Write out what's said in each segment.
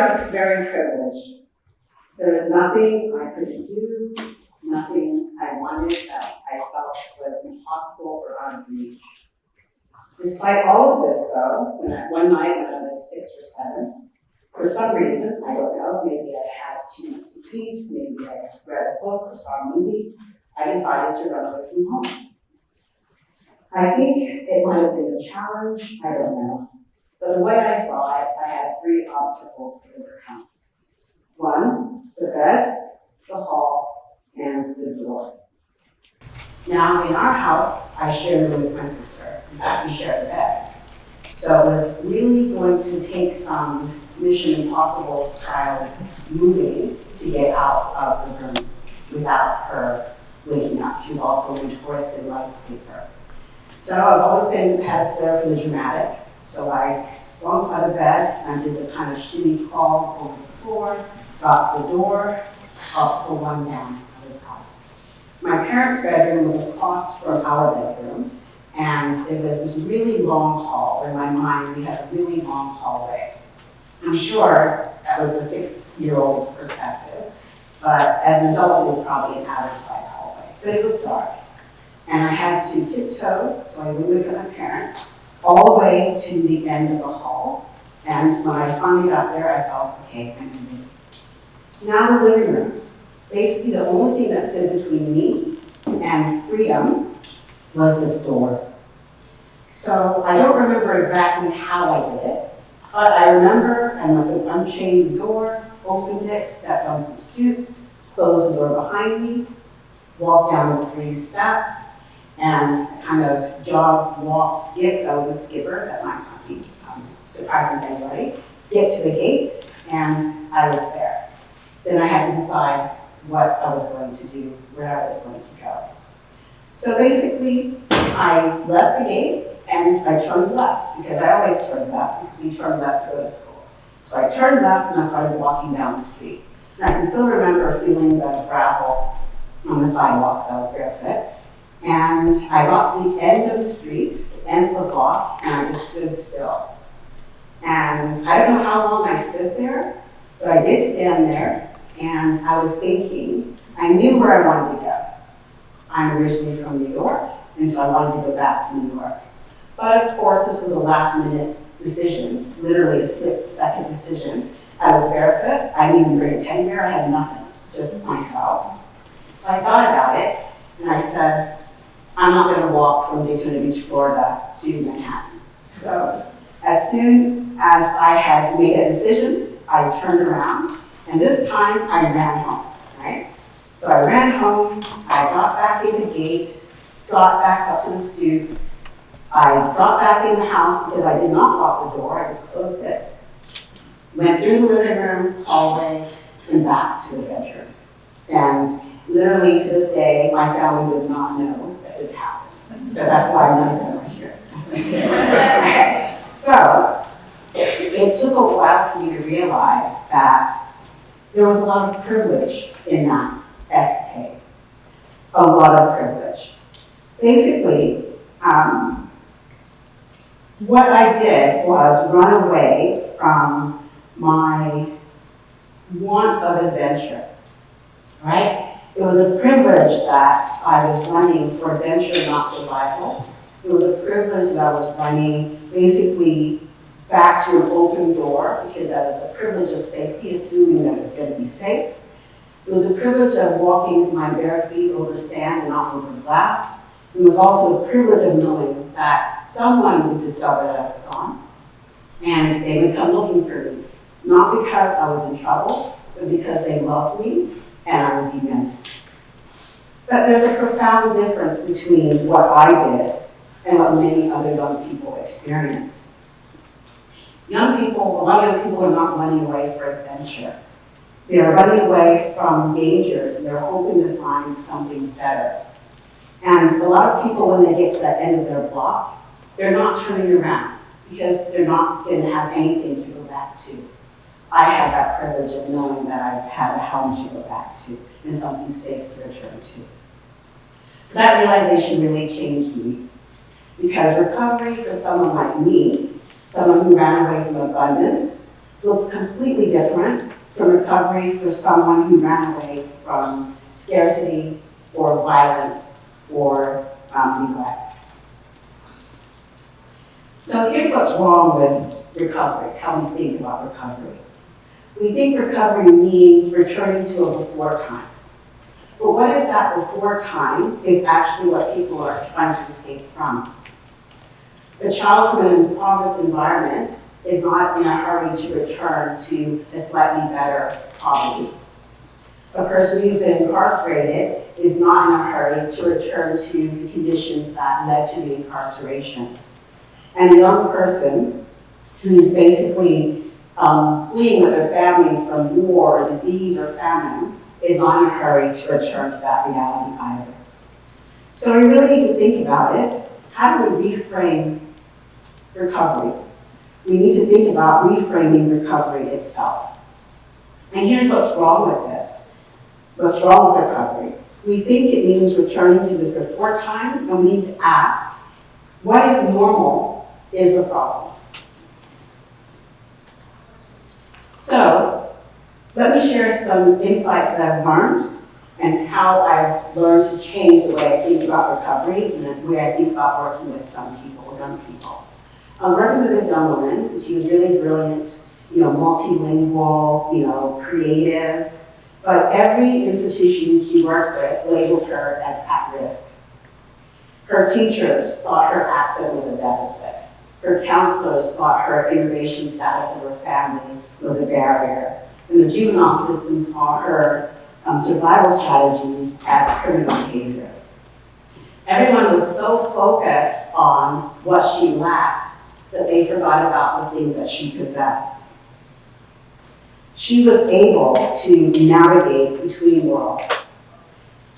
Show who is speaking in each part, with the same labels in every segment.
Speaker 1: up very privileged. There was nothing I couldn't do, nothing I wanted that I felt was impossible or out of reach. Despite all of this, though, one night when I was 6 or 7, for some reason, I don't know, maybe I had too much to eat, maybe I read a book or saw a movie, I decided to run away from home. I think it might have been a challenge, I don't know. But the way I saw it, I had 3 obstacles to overcome. 1, the bed, the hall, and the door. Now, in our house, I shared a room with my sister. In fact, we shared a bed. So it was really going to take some Mission Impossible style moving to get out of the room without her waking up. She was also a notorious light sleeper. So I've always had a flair for the dramatic. So I swung out of bed and did the kind of shimmy crawl over the floor, got to the door, tossed the one down. I was out. My parents' bedroom was across from our bedroom, and it was this really long hall. In my mind, we had a really long hallway. I'm sure that was a 6-year-old perspective, but as an adult, it was probably an average-sized hallway. But it was dark, and I had to tiptoe, so I wouldn't wake up my parents, all the way to the end of the hall. And when I finally got there, I felt, okay, I'm gonna leave. Now the living room. Basically, the only thing that stood between me and freedom was this door. So I don't remember exactly how I did it, but I remember I must have unchained the door, opened it, stepped onto the stoop, closed the door behind me, walked down the 3 steps, and kind of jog, walk, skip. I was a skipper. That might not be surprising to anybody. Skipped to the gate, and I was there. Then I had to decide what I was going to do, where I was going to go. So basically, I left the gate, and I turned left, because I always turn left, because we turn left to go to school. So I turned left, and I started walking down the street. And I can still remember feeling the gravel on the sidewalks. I was barefoot. And I got to the end of the street, the end of the block, and I just stood still. And I don't know how long I stood there, but I did stand there, and I was thinking, I knew where I wanted to go. I'm originally from New York, and so I wanted to go back to New York. But of course, this was a last-minute decision, literally a split-second decision. I was barefoot, I didn't even bring a teddy bear, I had nothing, just myself. So I thought about it, and I said, I'm not going to walk from Daytona Beach, Florida to Manhattan. So as soon as I had made a decision, I turned around, and this time I ran home, right? So I ran home, I got back in the gate, got back up to the stoop, I got back in the house because I did not lock the door, I just closed it, went through the living room, hallway, and back to the bedroom. And literally to this day, my family does not know that this happened. So that's why none of them are here. Okay. So it took a while for me to realize that there was a lot of privilege in that escapade. A lot of privilege. Basically, what I did was run away from my want of adventure, right? It was a privilege that I was running for adventure, not survival. It was a privilege that I was running basically back to an open door because that was a privilege of safety, assuming that it was going to be safe. It was a privilege of walking with my bare feet over sand and not over glass. It was also a privilege of knowing that someone would discover that I was gone and they would come looking for me. Not because I was in trouble, but because they loved me and I would be missed. But there's a profound difference between what I did and what many other young people experience. A lot of young people are not running away for adventure. They're running away from dangers and they're hoping to find something better. And a lot of people, when they get to that end of their block, they're not turning around because they're not going to have anything to go back to. I had that privilege of knowing that I had a home to go back to and something safe to return to. So that realization really changed me because recovery for someone like me, someone who ran away from abundance, looks completely different from recovery for someone who ran away from scarcity or violence or neglect. So here's what's wrong with recovery, how we think about recovery. We think recovery means returning to a before time. But what if that before time is actually what people are trying to escape from? A child from an impoverished environment is not in a hurry to return to a slightly better poverty. A person who's been incarcerated is not in a hurry to return to the conditions that led to the incarceration. And a young person who's basically fleeing with their family from war, or disease, or famine is not in a hurry to return to that reality either. So we really need to think about it. How do we reframe recovery? We need to think about reframing recovery itself. And here's what's wrong with this. What's wrong with recovery? We think it means returning to this before time, and we need to ask, what if normal is the problem? So, let me share some insights that I've learned and how I've learned to change the way I think about recovery and the way I think about working with some people, young people. I was working with this young woman, and she was really brilliant, multilingual, creative, but every institution she worked with labeled her as at risk. Her teachers thought her accent was a deficit. Her counselors thought her immigration status of her family was a barrier. And the juvenile system saw her survival strategies as criminal behavior. Everyone was so focused on what she lacked that they forgot about the things that she possessed. She was able to navigate between worlds.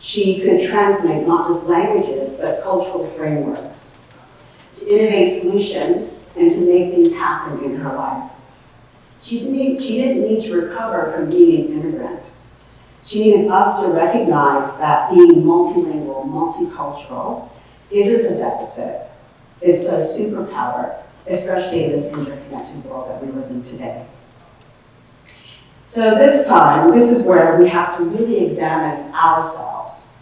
Speaker 1: She could translate not just languages, but cultural frameworks, to innovate solutions and to make things happen in her life. She didn't need to recover from being an immigrant. She needed us to recognize that being multilingual, multicultural isn't a deficit. It's a superpower, especially in this interconnected world that we live in today. So this time, this is where we have to really examine ourselves.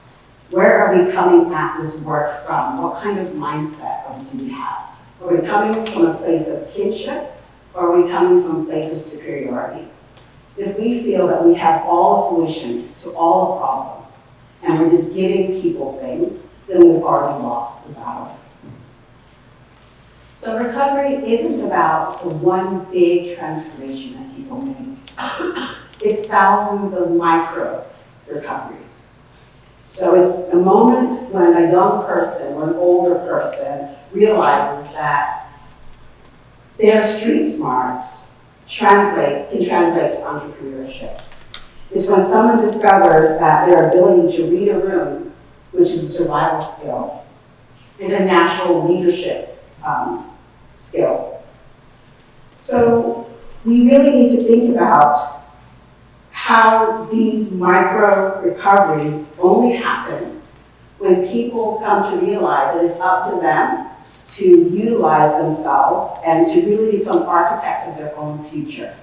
Speaker 1: Where are we coming at this work from? What kind of mindset do we have? Are we coming from a place of kinship, or are we coming from a place of superiority? If we feel that we have all the solutions to all the problems, and we're just giving people things, then we've already lost the battle. So recovery isn't about some one big transformation that people make. It's thousands of micro recoveries. So it's a moment when a young person or an older person realizes that their street smarts can translate to entrepreneurship. It's when someone discovers that their ability to read a room, which is a survival skill, is a natural leadership skill. So we really need to think about how these micro recoveries only happen when people come to realize that it's up to them to utilize themselves and to really become architects of their own future,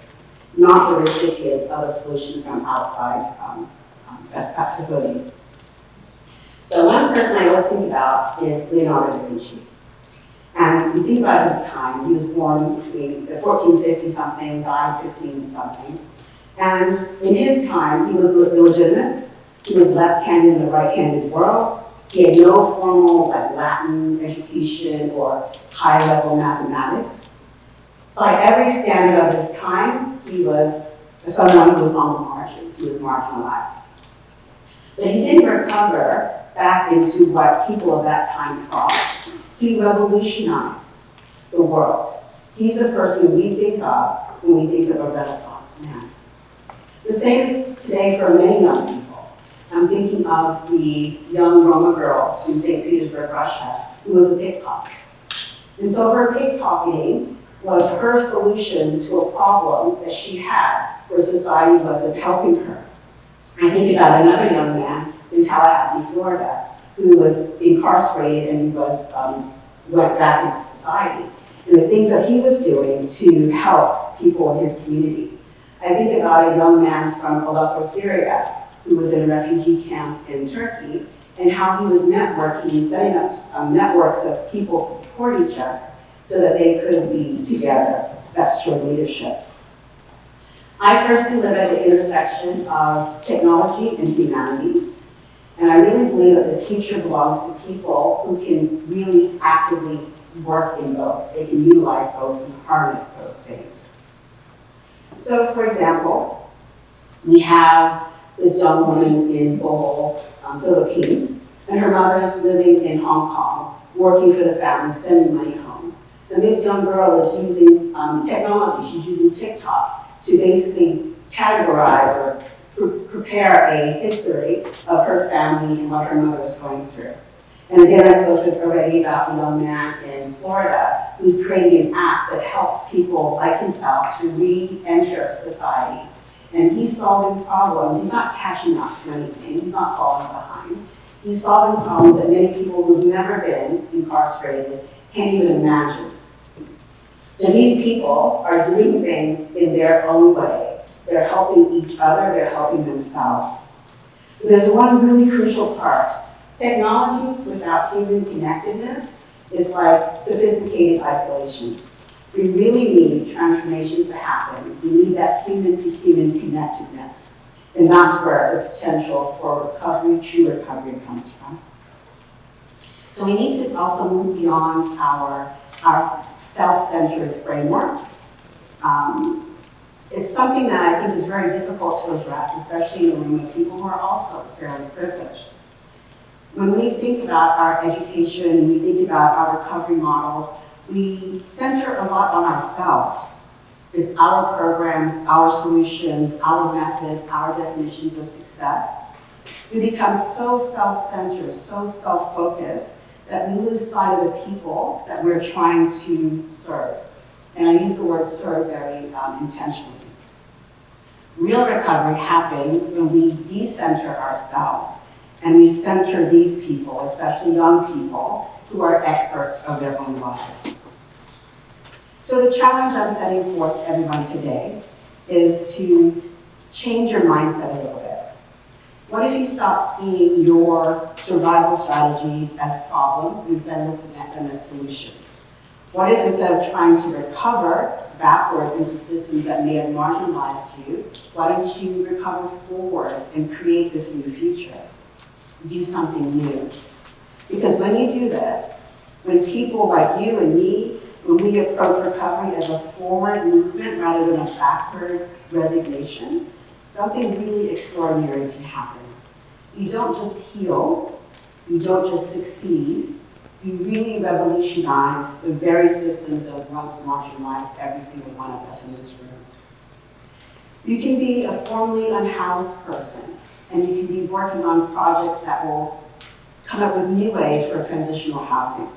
Speaker 1: not the recipients of a solution from outside facilities. So one person I always think about is Leonardo da Vinci. And we think about his time. He was born between 1450-something, died 15-something. And in his time, he was illegitimate. He was left-handed in the right-handed world. He had no formal Latin education or high-level mathematics. By every standard of his time, he was someone who was on the margins. He was marginalized. But he didn't recover back into what people of that time thought. He revolutionized the world. He's the person we think of when we think of a Renaissance man. The same is today for many young people. I'm thinking of the young Roma girl in St. Petersburg, Russia, who was a pickpocket. And so her pickpocketing was her solution to a problem that she had where society wasn't helping her. I think about another young man in Tallahassee, Florida, who was incarcerated and went back into society. and the things that he was doing to help people in his community. I think about a young man from Aleppo, Syria, who was in a refugee camp in Turkey, and how he was networking and setting up networks of people to support each other so that they could be together. That's true leadership. I personally live at the intersection of technology and humanity, and I really believe that the future belongs to people who can really actively work in both. They can utilize both and harness both things. So, for example, we have this young woman in Bohol, Philippines, and her mother is living in Hong Kong, working for the family, sending money home. And this young girl is using technology. She's using TikTok to basically categorize or prepare a history of her family and what her mother is going through. And again, I spoke already about the young man in Florida who's creating an app that helps people like himself to re-enter society. And he's solving problems. He's not catching up to anything. He's not falling behind. He's solving problems that many people who've never been incarcerated can't even imagine. So these people are doing things in their own way. They're helping each other. They're helping themselves. And there's one really crucial part. Technology without human connectedness is like sophisticated isolation. We really need transformations to happen. We need that human-to-human connectedness. And that's where the potential for recovery, true recovery, comes from. So we need to also move beyond our self-centered frameworks. It's something that I think is very difficult to address, especially in the room of people who are also fairly privileged. When we think about our education, we think about our recovery models, we center a lot on ourselves. It's our programs, our solutions, our methods, our definitions of success. We become so self-centered, so self-focused, that we lose sight of the people that we're trying to serve. And I use the word serve very intentionally. Real recovery happens when we decenter ourselves and we center these people, especially young people, who are experts of their own lives. So the challenge I'm setting forth to everyone today is to change your mindset a little bit. What if you stop seeing your survival strategies as problems instead of looking at them as solutions? What if instead of trying to recover backward into systems that may have marginalized you, why don't you recover forward and create this new future? Do something new. Because when you do this, when people like you and me, when we approach recovery as a forward movement rather than a backward resignation, something really extraordinary can happen. You don't just heal, you don't just succeed, you really revolutionize the very systems that once marginalized every single one of us in this room. You can be a formerly unhoused person, and you can be working on projects that will come up with new ways for transitional housing.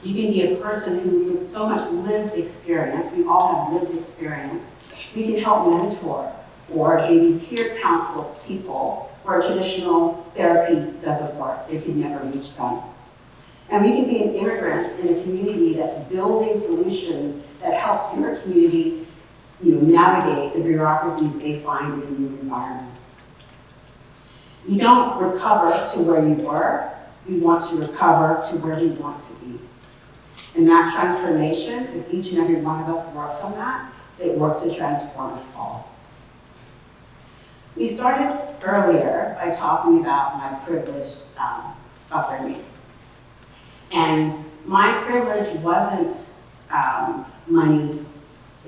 Speaker 1: You can be a person who, with so much lived experience, we all have lived experience, we can help mentor or maybe peer counsel people where traditional therapy doesn't work. It can never reach them. And we can be an immigrant in a community that's building solutions that helps your community navigate the bureaucracies they find in a new environment. You don't recover to where you were, you want to recover to where we want to be. And that transformation, if each and every one of us works on that, it works to transform us all. We started earlier by talking about my privileged upbringing. And my privilege wasn't money,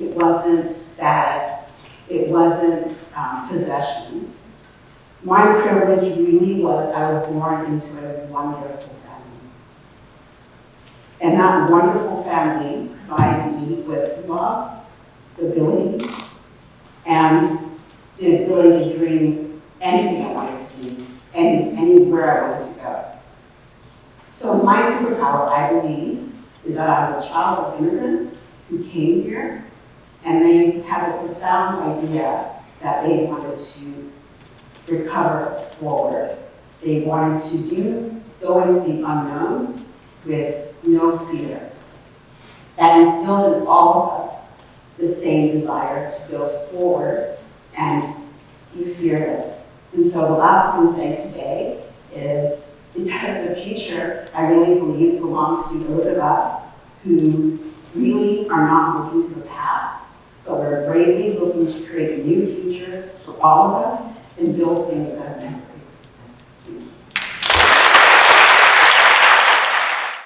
Speaker 1: it wasn't status, it wasn't possessions. My privilege really was I was born into a wonderful family. And that wonderful family provided me with love, stability, and the ability to dream anything I wanted to do, anywhere I wanted to go. So my superpower, I believe, is that I'm a child of immigrants who came here, and they had a profound idea that they wanted to recover forward. They wanted to go into the unknown with no fear.
Speaker 2: that instilled in all of us the same desire to go forward and be fearless. And so the last thing I'm saying today is, because the future, I really believe, belongs to those of us who really are not looking to the past, but we're bravely looking to create new futures for all of us and build things that are better.